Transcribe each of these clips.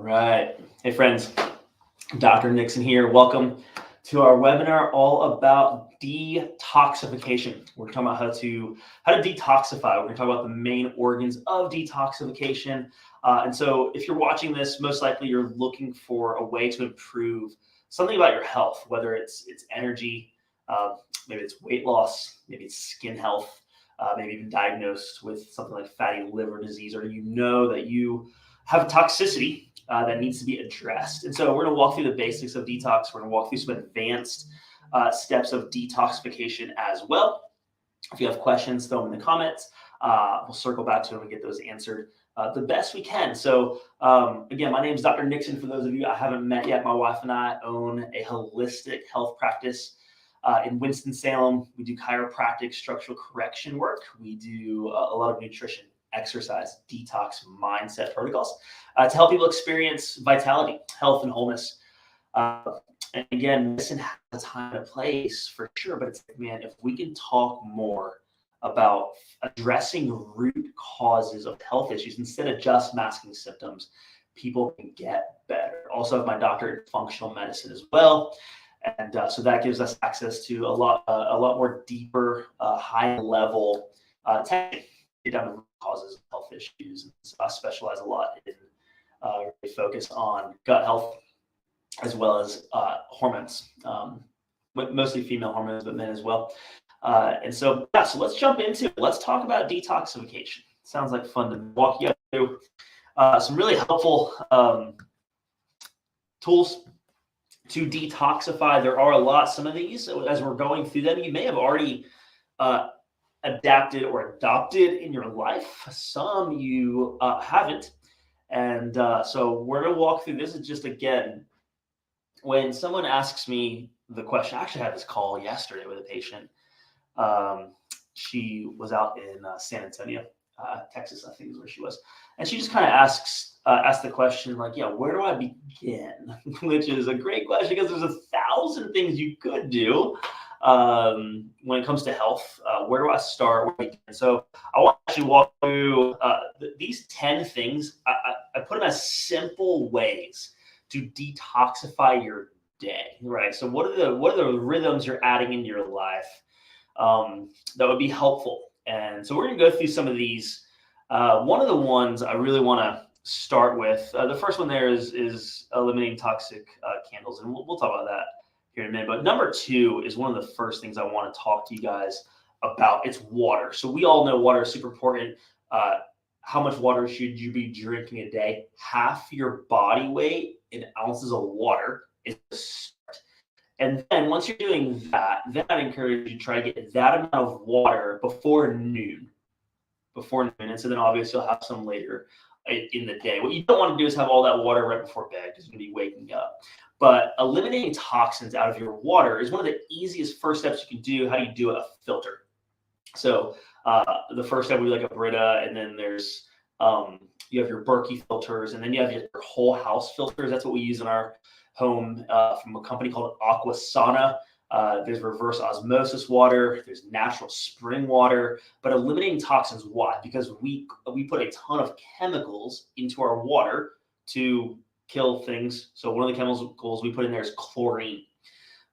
right. Hey, friends. Dr. Nixon here. Welcome to our webinar all about detoxification. We're talking about how to detoxify. We're going to talk about the main organs of detoxification. And so if you're watching this, most likely you're looking for a way to improve something about your health, whether it's energy, maybe it's weight loss, maybe it's skin health, maybe even diagnosed with something like fatty liver disease, or you know that you have toxicity that needs to be addressed. And so we're going to walk through the basics of detox. We're going to walk through some advanced steps of detoxification as well. If you have questions, throw them in the comments. We'll circle back to them and get those answered the best we can. So again, my name is Dr. Nixon. For those of you I haven't met yet, my wife and I own a holistic health practice in Winston-Salem. We do chiropractic structural correction work. We do a lot of nutrition, exercise, detox, mindset protocols to help people experience vitality, health, and wholeness. And again, medicine has a time and a place for sure, but it's like, man, if we can talk more about addressing root causes of health issues instead of just masking symptoms, people can get better. Also, I have my doctorate in functional medicine as well. And so that gives us access to a lot more deeper, high level testing, get down to root causes of health issues. And so I specialize a lot in really focus on gut health as well as hormones, mostly female hormones, but men as well. And so, yeah, so let's jump into it. Let's talk about detoxification. Sounds like fun to walk you through some really helpful tools to detoxify. There are a lot. Some of these, as we're going through them, you may have already adapted or adopted in your life. Some you haven't. And so we're going to walk through this. Is just, again, when someone asks me the question, I actually had this call yesterday with a patient. She was out in San Antonio, Texas, I think is where she was. And she just kind of asked the question, like, yeah, where do I begin? Which is a great question because there's 1,000 things you could do when it comes to health. Where do I start? Where do I begin? So I want to actually walk through these 10 things. I put them as simple ways to detoxify your day, right? So what are the rhythms you're adding into your life that would be helpful? And so we're going to go through some of these. One of the ones I really want to start with, the first one there is eliminating toxic candles, and we'll talk about that here in a minute. But number 2 is one of the first things I want to talk to you guys about. It's water. So we all know water is super important. How much water should you be drinking a day? Half your body weight in ounces of water is a start. And then once you're doing that, then I'd encourage you to try to get that amount of water before noon. And so then obviously you'll have some later in the day. What you don't want to do is have all that water right before bed because you're going to be waking up. But eliminating toxins out of your water is one of the easiest first steps you can do. How do you do it? A filter. So the first step would be like a Brita, and then there's you have your Berkey filters, and then you have your whole house filters. That's what we use in our home from a company called Aquasana. There's reverse osmosis water, there's natural spring water, but eliminating toxins. Why? Because we put a ton of chemicals into our water to kill things. So one of the chemicals we put in there is chlorine.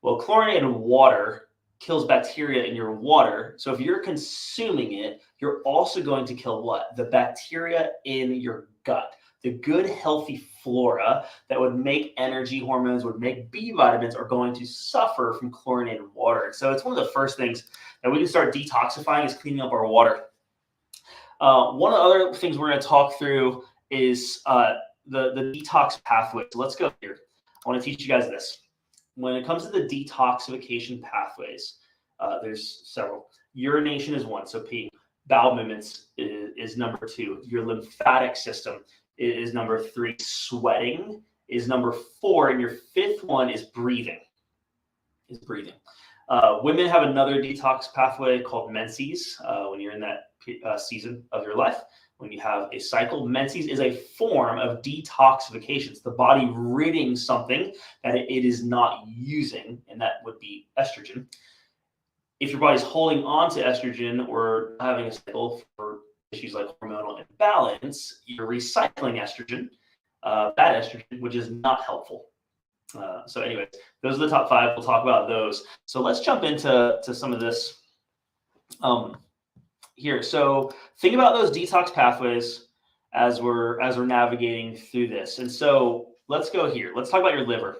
Well, chlorinated water kills bacteria in your water. So if you're consuming it, you're also going to kill what? The bacteria in your gut. The good, healthy flora that would make energy hormones, would make B vitamins, are going to suffer from chlorinated water. So it's one of the first things that we can start detoxifying is cleaning up our water. One of the other things we're going to talk through is the detox pathway. So let's go here. I want to teach you guys this. When it comes to the detoxification pathways, there's several. Urination is one, so peeing. Bowel movements is number 2. Your lymphatic system is number 3. Sweating is number 4, and your 5th one is breathing. Women have another detox pathway called menses when you're in that season of your life. When you have a cycle, menses is a form of detoxification. It's the body ridding something that it is not using, and that would be estrogen. If your body's holding on to estrogen or having a cycle for issues like hormonal imbalance, you're recycling estrogen. bad estrogen, which is not helpful. So anyways, those are the top 5. We'll talk about those. So let's jump into some of this here. So think about those detox pathways as we're navigating through this. And so let's go here. Let's talk about your liver.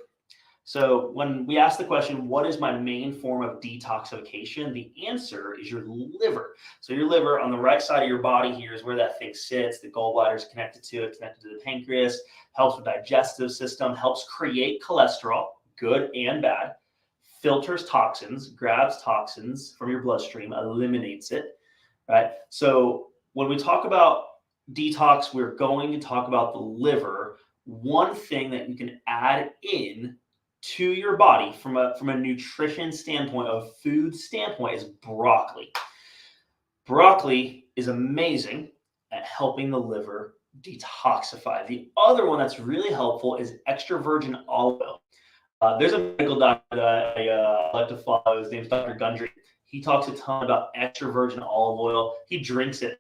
So when we ask the question, what is my main form of detoxification? The answer is your liver. So your liver on the right side of your body here is where that thing sits. The gallbladder is connected to it, connected to the pancreas, helps with digestive system, helps create cholesterol, good and bad, filters toxins, grabs toxins from your bloodstream, eliminates it, right? So when we talk about detox, we're going to talk about the liver. One thing that you can add in to your body from a nutrition standpoint, a food standpoint, is broccoli. Broccoli is amazing at helping the liver detoxify. The other one that's really helpful is extra virgin olive oil. There's a medical doctor that I like to follow. His name's Dr. Gundry. He talks a ton about extra virgin olive oil. He drinks it,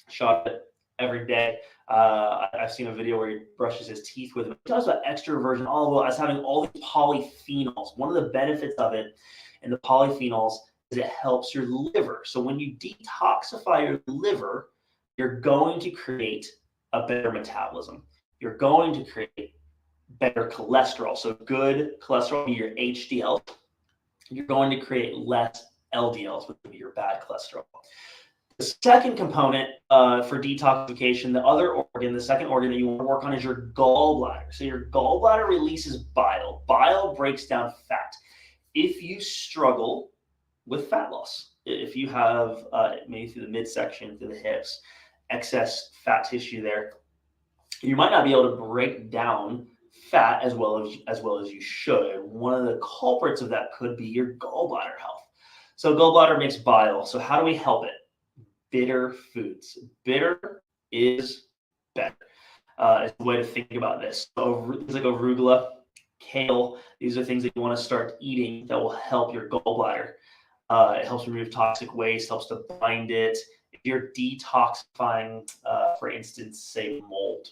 shot it every day. I've seen a video where he brushes his teeth with it. He talks about extra virgin olive oil as having all these polyphenols. One of the benefits of it and the polyphenols is it helps your liver. So when you detoxify your liver, you're going to create a better metabolism. You're going to create better cholesterol. So good cholesterol, your HDL. You're going to create less LDLs, which would be your bad cholesterol. The second component for detoxification, the second organ that you want to work on is your gallbladder. So your gallbladder releases bile. Bile breaks down fat. If you struggle with fat loss, if you have maybe through the midsection, through the hips, excess fat tissue there, you might not be able to break down fat as well as you should. One of the culprits of that could be your gallbladder health. So gallbladder makes bile. So how do we help it? Bitter foods. Bitter is better. Is the way to think about this. So things like arugula, kale, these are things that you want to start eating that will help your gallbladder. It helps remove toxic waste, helps to bind it. If you're detoxifying, for instance, say mold,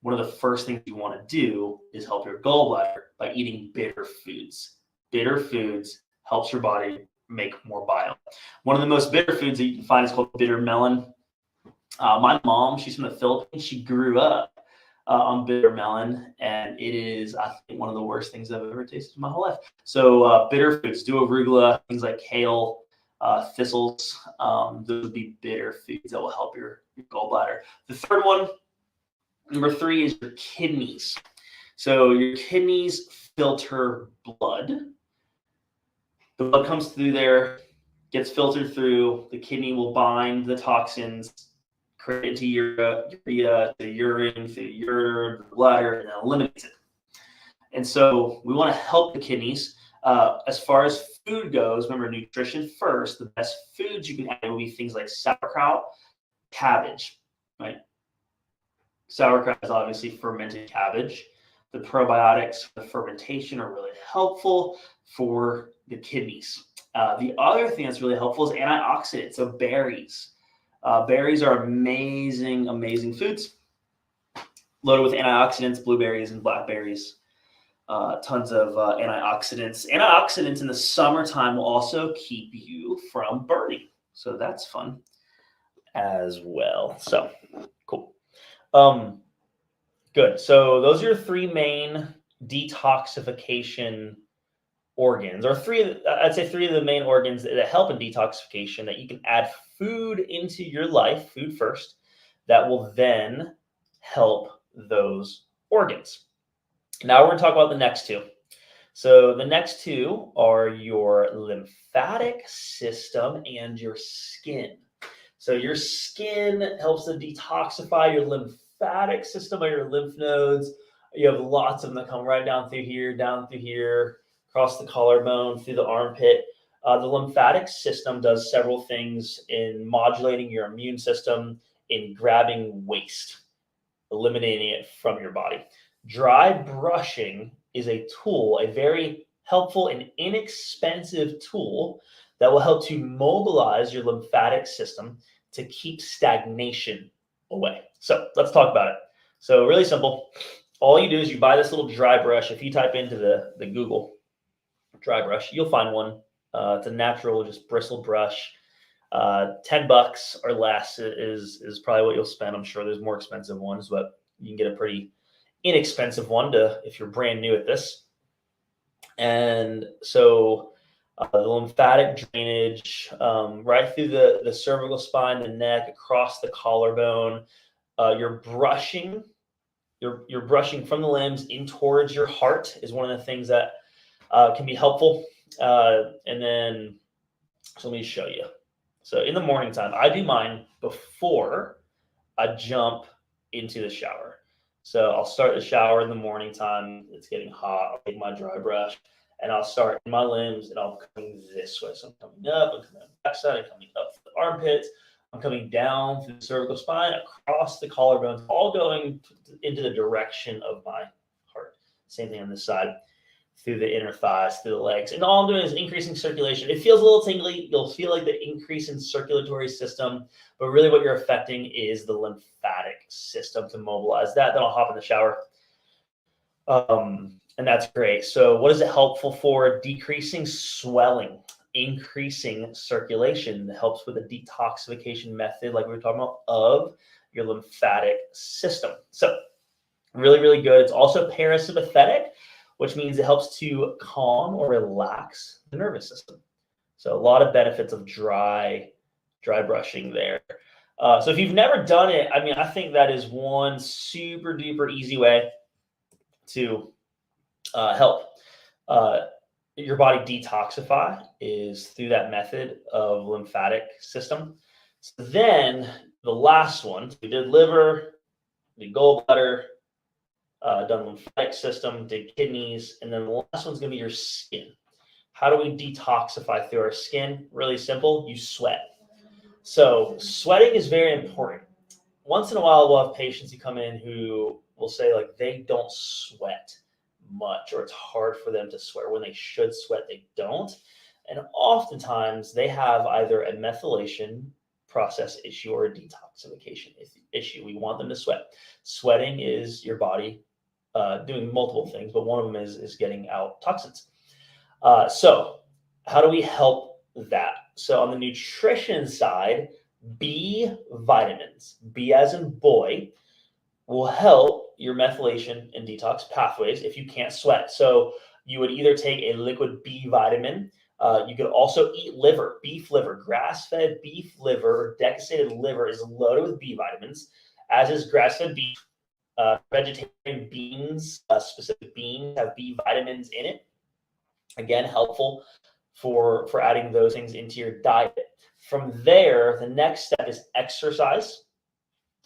one of the first things you want to do is help your gallbladder by eating bitter foods. Bitter foods helps your body make more bile. One of the most bitter foods that you can find is called bitter melon. My mom, she's from the Philippines. She grew up on bitter melon, and it is, I think, one of the worst things I've ever tasted in my whole life. So bitter foods, do arugula, things like kale, thistles. Those would be bitter foods that will help your gallbladder. The third one, number 3, is your kidneys. So your kidneys filter blood. The blood comes through there, gets filtered through. The kidney will bind the toxins, create it into urea, the urine, through the ureter, the bladder, and then eliminates it. And so we want to help the kidneys. As far as food goes, remember, nutrition first. The best foods you can add will be things like sauerkraut, cabbage, right? Sauerkraut is obviously fermented cabbage. The probiotics for the fermentation are really helpful for the kidneys. The other thing that's really helpful is antioxidants, so berries. Berries are amazing, amazing foods, loaded with antioxidants, blueberries and blackberries. Tons of antioxidants. Antioxidants in the summertime will also keep you from burning. So that's fun as well. So cool. Good. So those are your 3 main detoxification organs, or I'd say 3 of the main organs that help in detoxification that you can add food into your life, food first, that will then help those organs. Now we're going to talk about the next 2. So the next 2 are your lymphatic system and your skin. So your skin helps to detoxify your lymphatic system or your lymph nodes. You have lots of them that come right down through here, across the collarbone, through the armpit. The lymphatic system does several things in modulating your immune system, in grabbing waste, eliminating it from your body. Dry brushing is a tool, a very helpful and inexpensive tool that will help to mobilize your lymphatic system to keep stagnation away. So let's talk about it. So really simple. all you do is you buy this little dry brush. If you type into the Google dry brush, you'll find one. It's a natural, just bristle brush. $10 or less is probably what you'll spend. I'm sure there's more expensive ones, but you can get a pretty inexpensive one if you're brand new at this. And so the lymphatic drainage right through the cervical spine, the neck, across the collarbone. You're brushing from the limbs in towards your heart is one of the things that can be helpful. And then, so let me show you. So in the morning time, I do mine before I jump into the shower. So I'll start the shower in the morning time. It's getting hot. I'll take my dry brush and I'll start in my limbs, and I'll come this way. So I'm coming up, I'm coming on the backside, I'm coming up the armpits, I'm coming down through the cervical spine, across the collarbones, all going into the direction of my heart. Same thing on this side, through the inner thighs, through the legs. And all I'm doing is increasing circulation. It feels a little tingly. You'll feel like the increase in circulatory system, but really what you're affecting is the lymphatic system to mobilize that. Then I'll hop in the shower. And that's great. So what is it helpful for? Decreasing swelling, increasing circulation. It helps with a detoxification method, like we were talking about, of your lymphatic system. So really, really good. It's also parasympathetic, which means it helps to calm or relax the nervous system. So a lot of benefits of dry brushing there. So if you've never done it, I mean, I think that is one super duper easy way to help your body detoxify, is through that method of lymphatic system. So then the last one, we did liver, the gallbladder, done lymphatic system, did kidneys, and then the last one's going to be your skin. How do we detoxify through our skin? Really simple. You sweat. So sweating is very important. Once in a while, we'll have patients who come in who will say like they don't sweat much, or it's hard for them to sweat. When they should sweat, they don't. And oftentimes they have either a methylation process issue or a detoxification issue. We want them to sweat. Sweating is your body doing multiple things, but one of them is getting out toxins. So how do we help that? So on the nutrition side, B vitamins, B as in boy, will help your methylation and detox pathways if you can't sweat. So you would either take a liquid B vitamin. You could also eat liver, beef liver, grass-fed beef liver, or desiccated liver is loaded with B vitamins, as is grass-fed beef. Vegetarian beans, specific beans, have B vitamins in it. Again, helpful for adding those things into your diet. From there, the next step is exercise.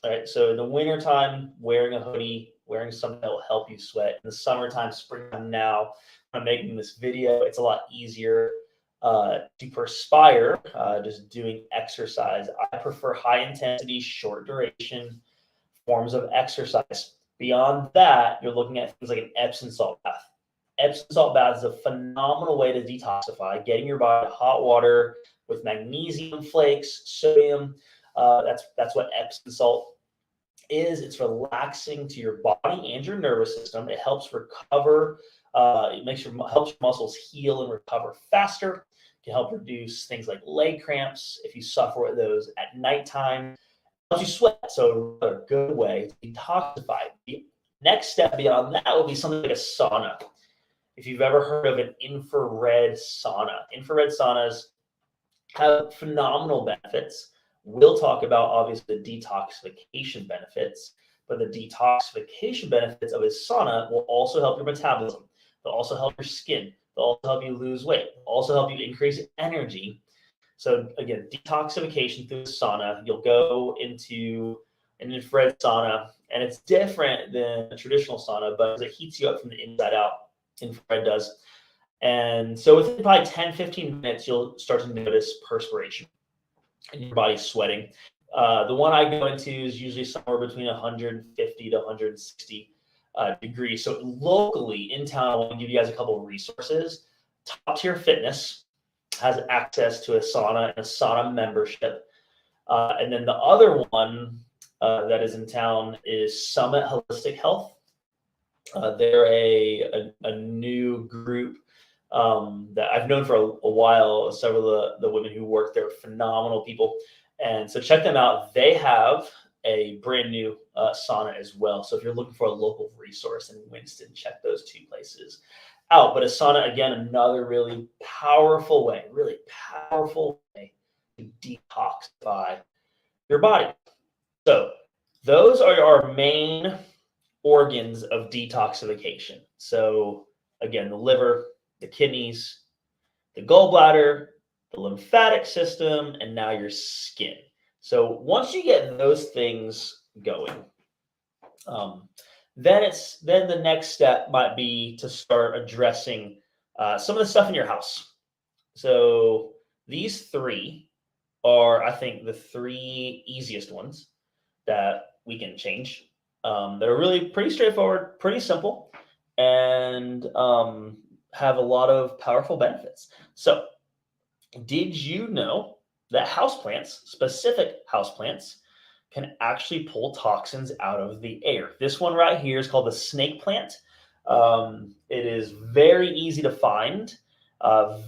All right, so in the wintertime, wearing a hoodie, wearing something that will help you sweat. In the summertime, springtime now, I'm making this video, it's a lot easier to perspire just doing exercise. I prefer high intensity, short duration forms of exercise. Beyond that, you're looking at things like an Epsom salt bath. Epsom salt bath is a phenomenal way to detoxify, getting your body hot water with magnesium flakes, sodium. That's what Epsom salt is. It's relaxing to your body and your nervous system. It helps recover. It helps your muscles heal and recover faster. It can help reduce things like leg cramps if you suffer with those at nighttime. Helps you sweat, so a good way to detoxify. The next step beyond that would be something like a sauna. If you've ever heard of an infrared saunas have phenomenal benefits. We'll talk about obviously the detoxification benefits, but the detoxification benefits of a sauna will also help your metabolism. They'll also help your skin. They'll also help you lose weight. They'll also help you increase energy. So again, detoxification through the sauna, you'll go into an infrared sauna, and it's different than a traditional sauna, but it heats you up from the inside out. Infrared does. And so within probably 10, 15 minutes, you'll start to notice perspiration and your body's sweating. The one I go into is usually somewhere between 150 to 160 degrees. So locally in town, I want to give you guys a couple of resources. Top Tier Fitness has access to a sauna and a sauna membership. And then the other one that is in town is Summit Holistic Health. They're a new group that I've known for a while. Several of the women who work there are phenomenal people. And so check them out. They have a brand new sauna as well. So if you're looking for a local resource in Winston, check those two places out. But a sauna, again, another really powerful way to detoxify your body. So those are our main organs of detoxification. So again, the liver, the kidneys, the gallbladder, the lymphatic system, and now your skin. So once you get those things going, um, then the next step might be to start addressing some of the stuff in your house. So these three are, I think, the three easiest ones that we can change. They're really pretty straightforward, pretty simple, and have a lot of powerful benefits. So, did you know that houseplants, specific houseplants, can actually pull toxins out of the air? This one right here is called the snake plant. It is very easy to find,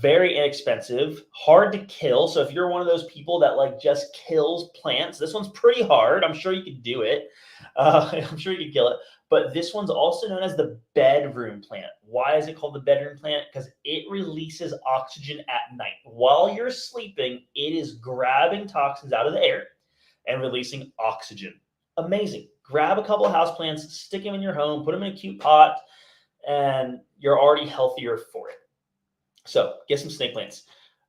very inexpensive, hard to kill. So if you're one of those people that like just kills plants, this one's pretty hard. I'm sure you could do it. I'm sure you could kill it. But this one's also known as the bedroom plant. Why is it called the bedroom plant? Because it releases oxygen at night. While you're sleeping, it is grabbing toxins out of the air and releasing oxygen. Amazing. Grab a couple of houseplants, stick them in your home, put them in a cute pot, and you're already healthier for it. So get some snake plants.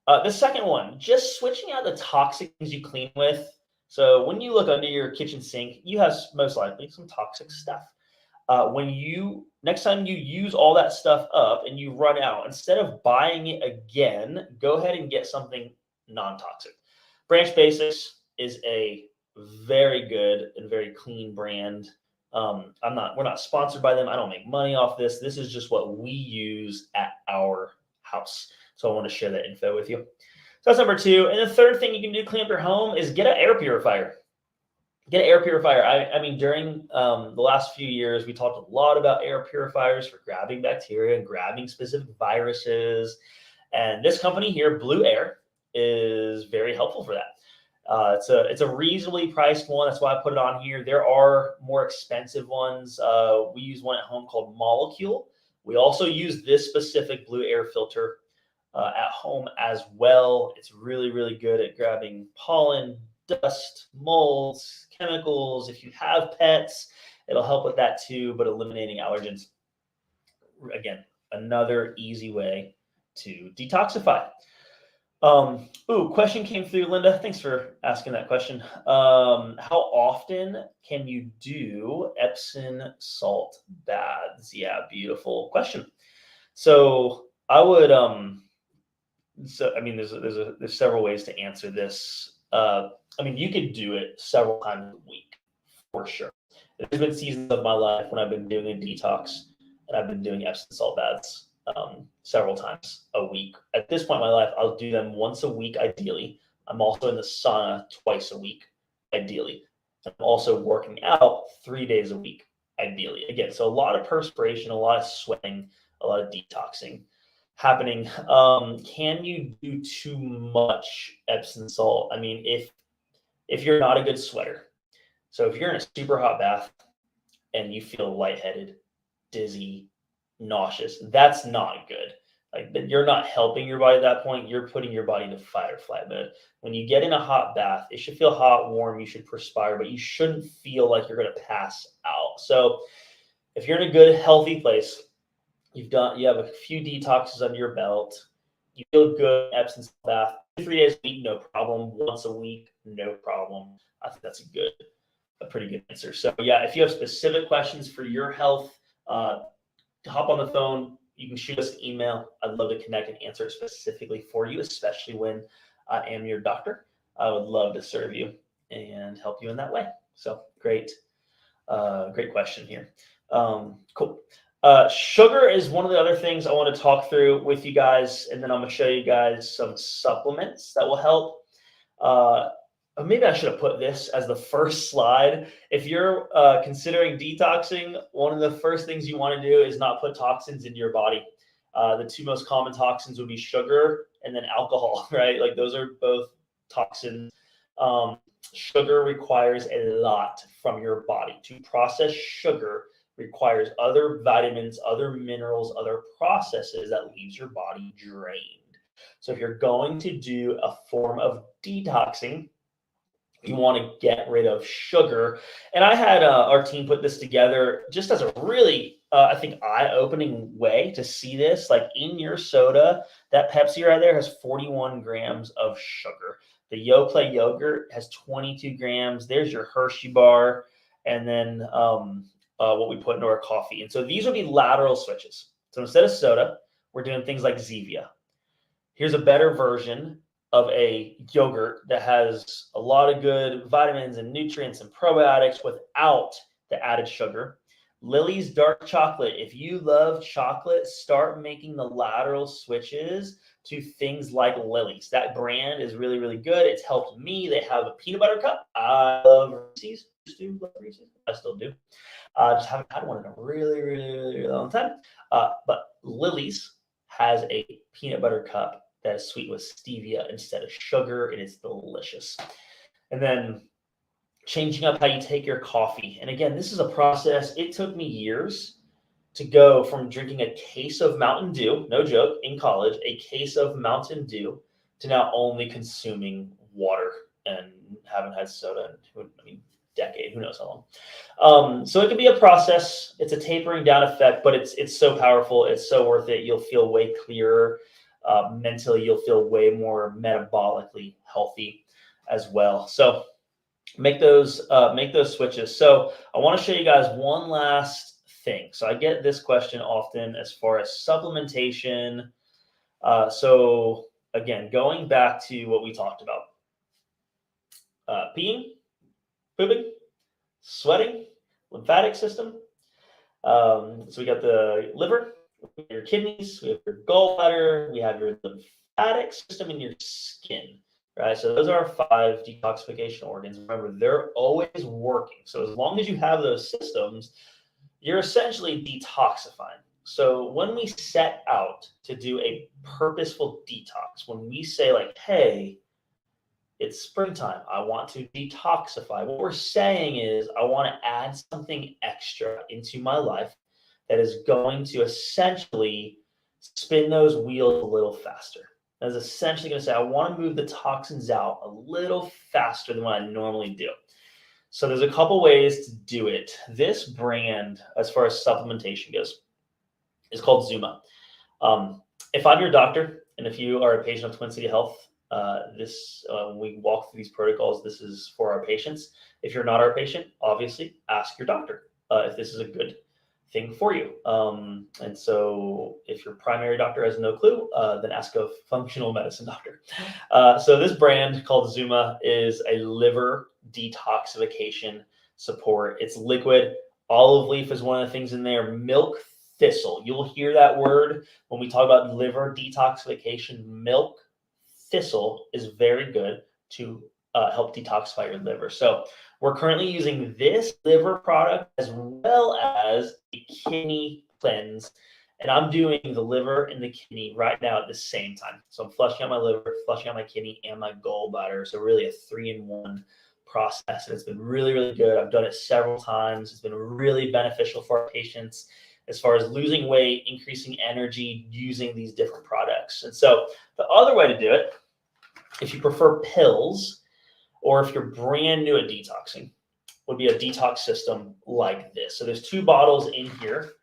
The second one, just switching out the toxic things you clean with. So when you look under your kitchen sink, you have most likely some toxic stuff. Next time you use all that stuff up and you run out, instead of buying it again, go ahead and get something non-toxic. Branch Basics is a very good and very clean brand. We're not sponsored by them. I don't make money off this. This is just what we use at our house. So I want to share that info with you. So that's number two. And the third thing you can do to clean up your home is get an air purifier. Get an air purifier. I mean, during the last few years, we talked a lot about air purifiers for grabbing bacteria and grabbing specific viruses. And this company here, Blue Air, is very helpful for that. It's a reasonably priced one. That's why I put it on here. There are more expensive ones. We use one at home called Molecule. We also use this specific Blue Air filter at home as well. It's really, really good at grabbing pollen, dust, molds, chemicals. If you have pets, it'll help with that too, but eliminating allergens. Again, another easy way to detoxify. Question came through, Linda. Thanks for asking that question. How often can you do Epsom salt baths? Yeah, beautiful question. So I would, there's several ways to answer this. You could do it several times a week for sure. There's been seasons of my life when I've been doing a detox and I've been doing Epsom salt baths several times a week. At this point in my life, I'll do them once a week, ideally. I'm also in the sauna twice a week, ideally. I'm also working out 3 days a week, ideally. Again, so a lot of perspiration, a lot of sweating, a lot of detoxing happening. Can you do too much Epsom salt? I mean, if you're not a good sweater, so if you're in a super hot bath and you feel lightheaded, dizzy, nauseous, that's not good. Like, you're not helping your body at that point. You're putting your body into fight or flight mode. When you get in a hot bath, it should feel hot, warm. You should perspire, but you shouldn't feel like you're going to pass out. So if you're in a good, healthy place, you have a few detoxes under your belt, you feel good, Epsom salt bath, 3 days a week, no problem. Once a week, no problem. I think that's a pretty good answer. So yeah, if you have specific questions for your health, hop on the phone. You can shoot us an email. I'd love to connect and answer it specifically for you, especially when I am your doctor. I would love to serve you and help you in that way. So great question here. Cool. Sugar is one of the other things I want to talk through with you guys, and then I'm going to show you guys some supplements that will help. maybe I should have put this as the first slide. If you're considering detoxing, one of the first things you want to do is not put toxins into your body. The two most common toxins would be sugar and then alcohol, right? Like those are both toxins. Um, Sugar requires a lot from your body. To process sugar requires other vitamins, other minerals, other processes that leaves your body drained. So if you're going to do a form of detoxing, you want to get rid of sugar. And I had our team put this together just as a really, I think, eye-opening way to see this. Like in your soda, that Pepsi right there has 41 grams of sugar. The Yoplait yogurt has 22 grams. There's your Hershey bar. And then what we put into our coffee. And so these would be lateral switches. So instead of soda, we're doing things like Zevia. Here's a better version of a yogurt that has a lot of good vitamins and nutrients and probiotics without the added sugar. Lily's dark chocolate. If you love chocolate, start making the lateral switches to things like Lily's. That brand is really, really good. It's helped me. They have a peanut butter cup. I love Reese's. I still do. Just haven't had one in a really, really, really, really long time. But Lily's has a peanut butter cup that is sweet with stevia instead of sugar. It is delicious. And then changing up how you take your coffee. And again, this is a process. It took me years to go from drinking a case of Mountain Dew, no joke, in college, a case of Mountain Dew, to now only consuming water and haven't had soda in, decade, who knows how long. So it can be a process. It's a tapering down effect, but it's so powerful. It's so worth it. You'll feel way clearer. Mentally, you'll feel way more metabolically healthy as well. So make those switches. So I want to show you guys one last thing. So I get this question often as far as supplementation. So again, going back to what we talked about, peeing, pooping, sweating, lymphatic system. So we got the liver, your kidneys, we have your gallbladder, we have your lymphatic system, and your skin, right? So those are our 5 detoxification organs. Remember, they're always working. So as long as you have those systems, you're essentially detoxifying. So when we set out to do a purposeful detox, when we say like, hey, it's springtime, I want to detoxify, what we're saying is I want to add something extra into my life that is going to essentially spin those wheels a little faster. That's essentially going to say, I want to move the toxins out a little faster than what I normally do. So there's a couple ways to do it. This brand, as far as supplementation goes, is called Zuma. If I'm your doctor, and if you are a patient of Twin City Health, when we walk through these protocols, this is for our patients. If you're not our patient, obviously ask your doctor if this is a good thing for you. And so if your primary doctor has no clue, then ask a functional medicine doctor. So this brand called Zuma is a liver detoxification support. It's liquid. Olive leaf is one of the things in there. Milk thistle. You'll hear that word when we talk about liver detoxification. Milk thistle is very good to help detoxify your liver. So we're currently using this liver product as well as a kidney cleanse. And I'm doing the liver and the kidney right now at the same time. So I'm flushing out my liver, flushing out my kidney, and my gallbladder. So really a 3-in-1 process. And it's been really, really good. I've done it several times. It's been really beneficial for our patients as far as losing weight, increasing energy, using these different products. And so the other way to do it, if you prefer pills, or if you're brand new at detoxing, would be a detox system like this. So there's 2 bottles in here.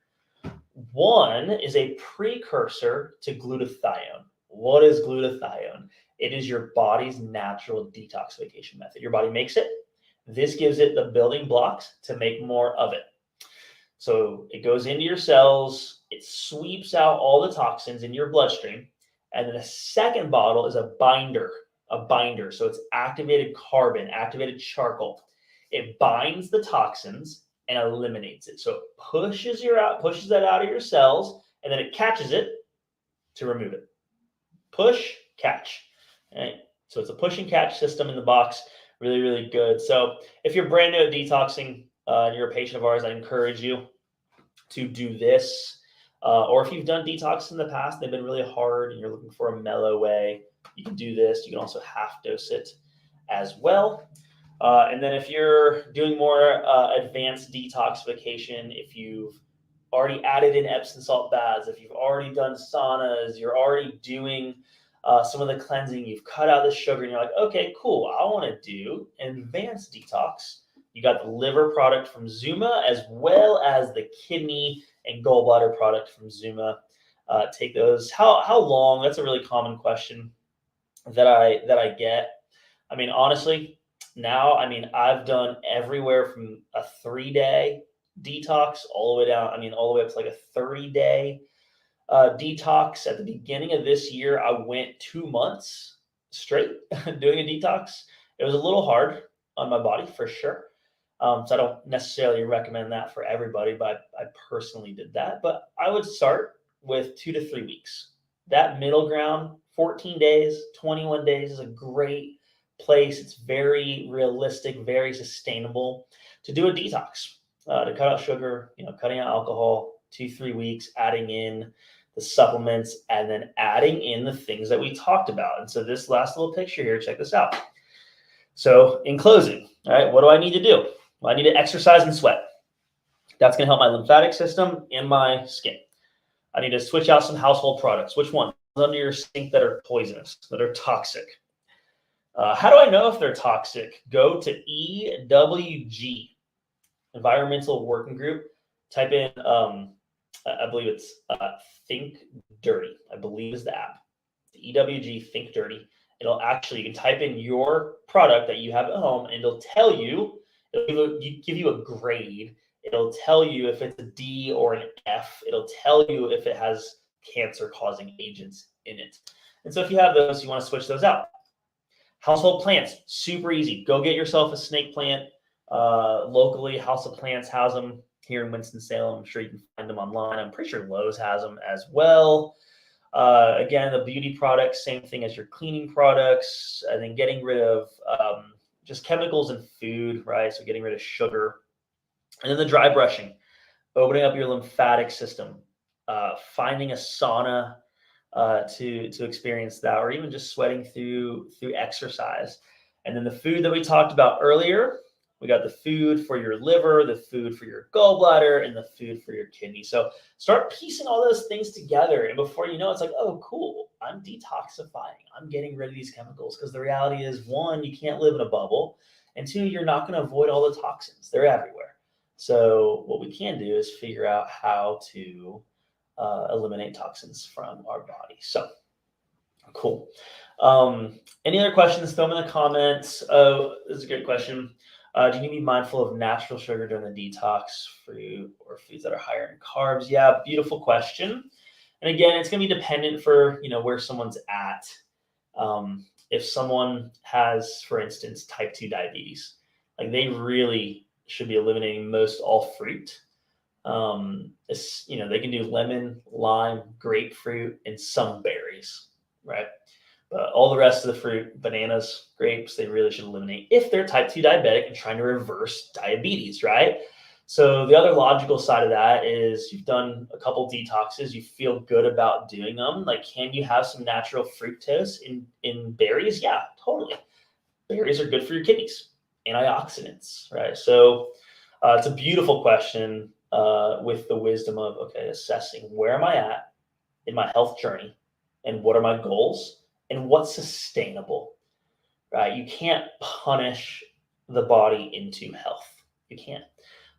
One is a precursor to glutathione. What is glutathione? It is your body's natural detoxification method. Your body makes it. This gives it the building blocks to make more of it. So it goes into your cells, it sweeps out all the toxins in your bloodstream, and then the second bottle is a binder. So it's activated carbon, activated charcoal. It binds the toxins and eliminates it. So it pushes that out of your cells, and then it catches it to remove it. Push, catch. All right. So it's a push and catch system in the box. Really, really good. So if you're brand new at detoxing and you're a patient of ours, I encourage you to do this. Or if you've done detox in the past, they've been really hard and you're looking for a mellow way, you can do this. You can also half dose it as well. And then if you're doing more advanced detoxification, if you've already added in Epsom salt baths, if you've already done saunas, you're already doing some of the cleansing, you've cut out the sugar, and you're like, okay, cool, I want to do an advanced detox. You got the liver product from Zuma as well as the kidney and gallbladder product from Zuma. Take those. How long? That's a really common question that I get. I mean, honestly, now, I mean, I've done everywhere from a 3-day detox all the way down. I mean, all the way up to like a 30-day detox. At the beginning of this year, I went 2 months straight doing a detox. It was a little hard on my body for sure. So I don't necessarily recommend that for everybody, but I personally did that. But I would start with 2 to 3 weeks. That middle ground, 14 days, 21 days is a great place. It's very realistic, very sustainable to do a detox, to cut out sugar, cutting out alcohol, 2-3 weeks, adding in the supplements, and then adding in the things that we talked about. And so this last little picture here, check this out. So in closing, all right, what do I need to do? Well, I need to exercise and sweat. That's going to help my lymphatic system and my skin. I need to switch out some household products. Which ones under your sink that are poisonous, that are toxic? How do I know if they're toxic? Go to EWG, Environmental Working Group. Type in, I believe it's Think Dirty, I believe is the app. The EWG Think Dirty. It'll actually, you can type in your product that you have at home and it'll tell you, it'll give you a grade. It'll tell you if it's a D or an F. It'll tell you if it has cancer-causing agents in it. And so if you have those, you want to switch those out. Household plants, super easy. Go get yourself a snake plant locally. House of Plants has them here in Winston-Salem. I'm sure you can find them online. I'm pretty sure Lowe's has them as well. Again, the beauty products, same thing as your cleaning products. And then getting rid of just chemicals in food, right? So getting rid of sugar. And then the dry brushing, opening up your lymphatic system, finding a sauna to experience that, or even just sweating through exercise. And then the food that we talked about earlier, we got the food for your liver, the food for your gallbladder, and the food for your kidney. So start piecing all those things together. And before you know, it's like, oh, cool, I'm detoxifying. I'm getting rid of these chemicals. Because the reality is, one, you can't live in a bubble. And two, you're not going to avoid all the toxins. They're everywhere. So what we can do is figure out how to eliminate toxins from our body. So cool. Any other questions? Throw them in the comments. Oh, this is a great question. Do you need to be mindful of natural sugar during the detox for you, or foods that are higher in carbs? Yeah, beautiful question. And again, it's going to be dependent for where someone's at. If someone has, for instance, type 2 diabetes, like they really should be eliminating most all fruit. They can do lemon, lime, grapefruit, and some berries, right? But all the rest of the fruit, bananas, grapes, they really should eliminate if they're type 2 diabetic and trying to reverse diabetes, right? So the other logical side of that is you've done a couple detoxes, you feel good about doing them. Like, can you have some natural fructose in berries? Yeah, totally. Berries are good for your kidneys, antioxidants, right? So it's a beautiful question with the wisdom of, okay, assessing where am I at in my health journey and what are my goals and what's sustainable, right? You can't punish the body into health. You can't.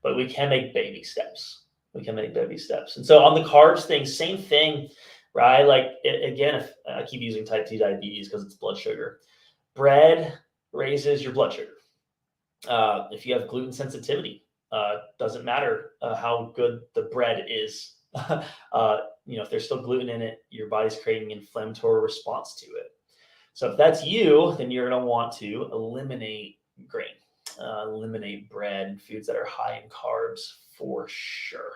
But we can make baby steps. And so on the carbs thing, same thing, right? Like, again, if I keep using type 2 diabetes because it's blood sugar. Bread raises your blood sugar. If you have gluten sensitivity, doesn't matter how good the bread is. If there's still gluten in it, your body's creating an inflammatory response to it. So if that's you, then you're going to want to eliminate grain, eliminate bread and foods that are high in carbs for sure.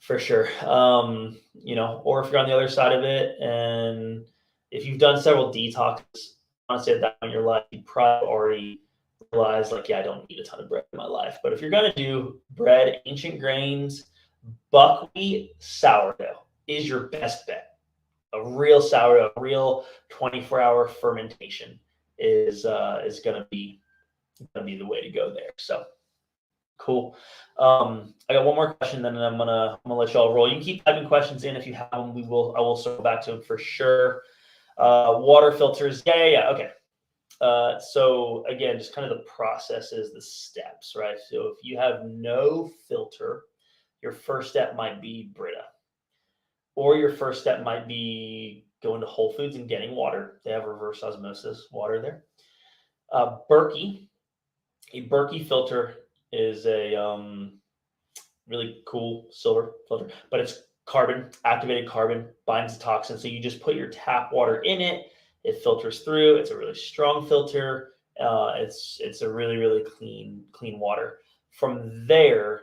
Or if you're on the other side of it, and if you've done several detoxes, honestly, at that point in your life, you probably already realize like, yeah, I don't need a ton of bread in my life. But if you're going to do bread, ancient grains, buckwheat sourdough is your best bet. A real sourdough, a real 24-hour fermentation is going to be the way to go there. So cool. I got one more question, then I'm gonna let y'all roll. You can keep typing questions in if you have them. I will circle back to them for sure. Water filters. Yeah. Okay. So again, just kind of the processes, the steps, right? So if you have no filter, your first step might be Brita, or your first step might be going to Whole Foods and getting water. They have reverse osmosis water there. Berkey, a Berkey filter is a really cool silver filter, but it's activated carbon, binds the toxin. So you just put your tap water in it, it filters through. It's a really strong filter. It's a really, really clean water. From there,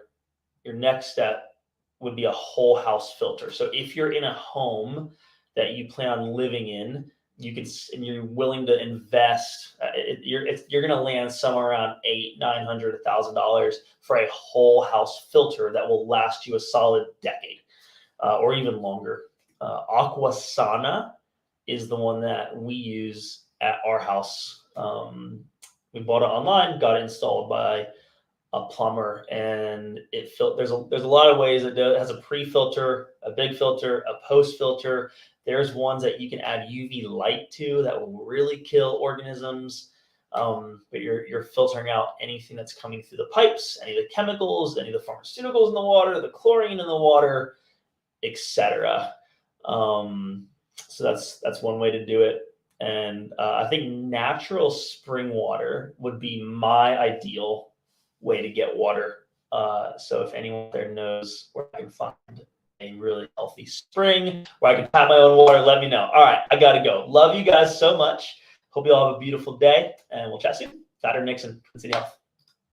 your next step would be a whole house filter. So if you're in a home that you plan on living in, and you're willing to invest, you're going to land somewhere around $800, $900, $1,000 for a whole house filter that will last you a solid decade, or even longer. Aquasana is the one that we use at our house. We bought it online, got it installed by a plumber, and there's a lot of ways it has a pre-filter, a big filter, a post filter. There's ones that you can add UV light to that will really kill organisms. But you're filtering out anything that's coming through the pipes, any of the chemicals, any of the pharmaceuticals in the water, the chlorine in the water, etc. So that's one way to do it. And I think natural spring water would be my ideal way to get water. So if anyone there knows where I can find a really healthy spring where I can tap my own water, let me know. All right, I gotta go. Love you guys so much. Hope you all have a beautiful day, and we'll chat soon. Fatter Nixon, City Health.